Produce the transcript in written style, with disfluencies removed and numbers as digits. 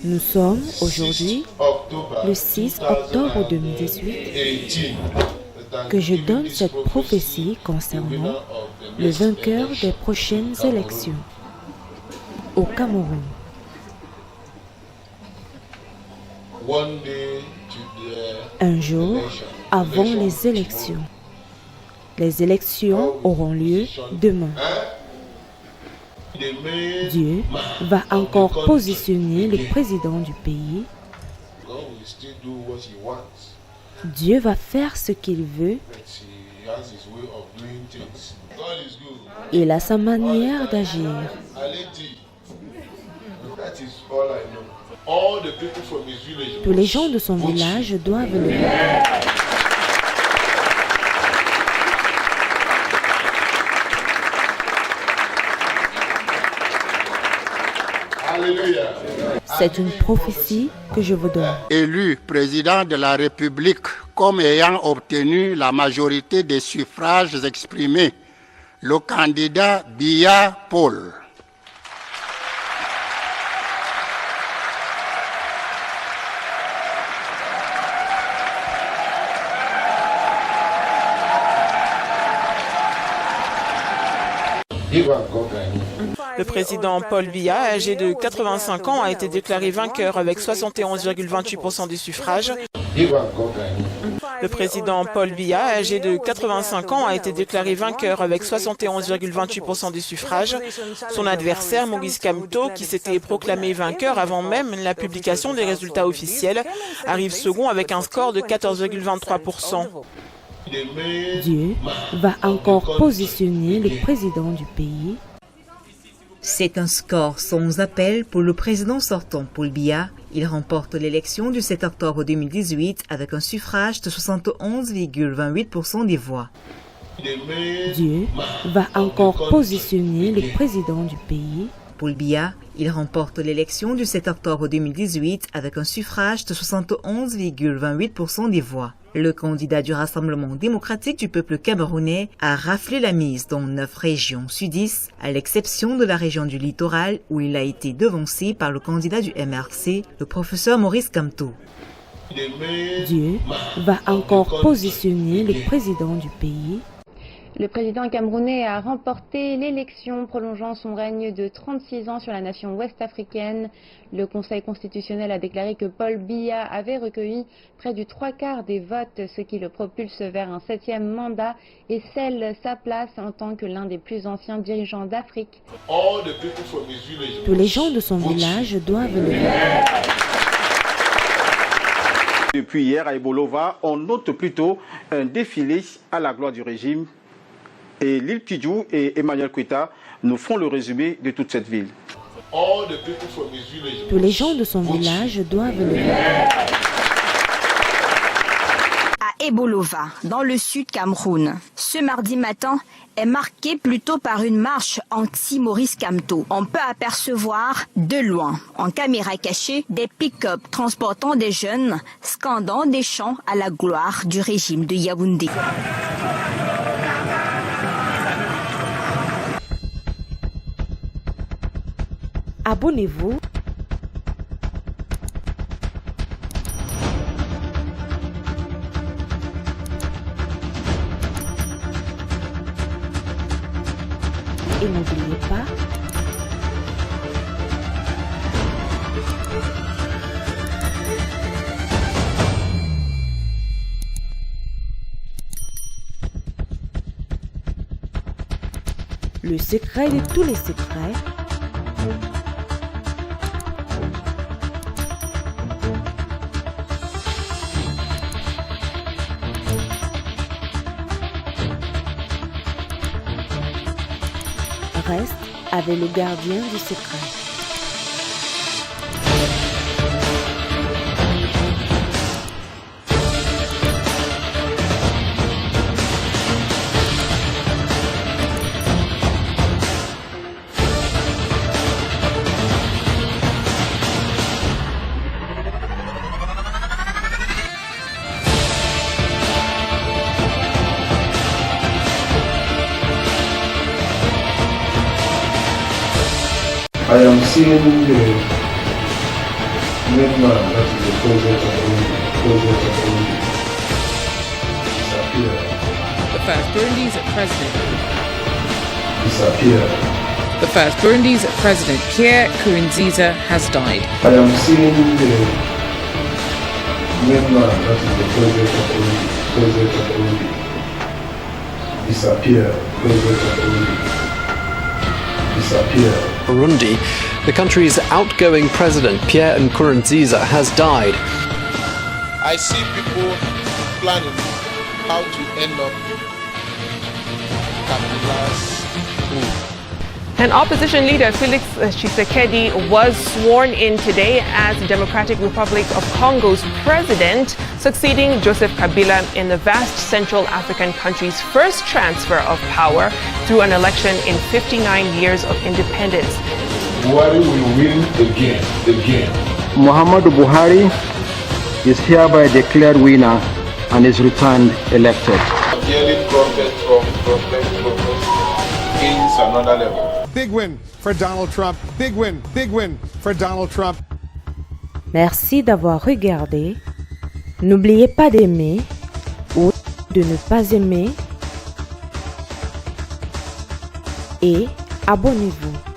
Nous sommes aujourd'hui le 6 octobre 2018 que je donne cette prophétie concernant le vainqueur des prochaines élections au Cameroun. Un jour avant les élections auront lieu demain. Dieu va encore positionner le président du pays. Dieu va faire ce qu'il veut. Il a sa manière d'agir. Tous les gens de son village doivent le voir. C'est une prophétie que je vous donne. Élu président de la République comme ayant obtenu la majorité des suffrages exprimés, le candidat Biya Paul. Le président Paul Biya, âgé de 85 ans, a été déclaré vainqueur avec 71,28% des suffrages. Le président Paul Biya, âgé de 85 ans, a été déclaré vainqueur avec 71,28% des suffrages. Son adversaire, Maurice Kamto, qui s'était proclamé vainqueur avant même la publication des résultats officiels, arrive second avec un score de 14,23%. Dieu va encore positionner le président du pays. C'est un score sans appel pour le président sortant Paul Biya. Il remporte l'élection du 7 octobre 2018 avec un suffrage de 71,28% des voix. Dieu va encore positionner le président du pays. Paul Biya, il remporte l'élection du 7 octobre 2018 avec un suffrage de 71,28% des voix. Le candidat du Rassemblement démocratique du peuple camerounais a raflé la mise dans 9 régions sudistes, à l'exception de la région du littoral où il a été devancé par le candidat du MRC, le professeur Maurice Kamto. Dieu va encore positionner le président du pays. Le président camerounais a remporté l'élection prolongeant son règne de 36 ans sur la nation ouest-africaine. Le Conseil constitutionnel a déclaré que Paul Biya avait recueilli près du 3/4 des votes, ce qui le propulse vers un 7e mandat et scelle sa place en tant que l'un des plus anciens dirigeants d'Afrique. Tous les gens de son village doivent le voir. Depuis hier à Ebolova, on note plutôt un défilé à la gloire du régime. Et Lil Kidjou et Emmanuel Kouita nous font le résumé de toute cette ville. Tous les gens de son village doivent le voir. À Ebolova, dans le sud Cameroun, ce mardi matin est marqué plutôt par une marche anti-Maurice Kamto. On peut apercevoir de loin, en caméra cachée, des pick-up transportant des jeunes, scandant des chants à la gloire du régime de Yaoundé. Abonnez-vous. Et n'oubliez pas, le secret de tous les secrets, reste avec le gardien du secret. I am seeing the main man, that is the president of Burundi, disappear. The first Burundi's president. Disappear. The first Burundi's president, Pierre Nkurunziza, has died. I am seeing the main man, that is the president of Burundi, disappear. President of Burundi, disappear. Burundi, the country's outgoing president, Pierre Nkurunziza, has died. I see people planning how to end up Kabila's rule. And opposition leader Felix Tshisekedi was sworn in today as the Democratic Republic of Congo's president, succeeding Joseph Kabila in the vast Central African country's first transfer of power through an election in 59 years of independence. Buhari will win again. Muhammadu Buhari is hereby declared winner and is returned elected. Yearly progress gains another level. Big win for Donald Trump. Big win for Donald Trump. Merci d'avoir regardé. N'oubliez pas d'aimer ou de ne pas aimer et abonnez-vous.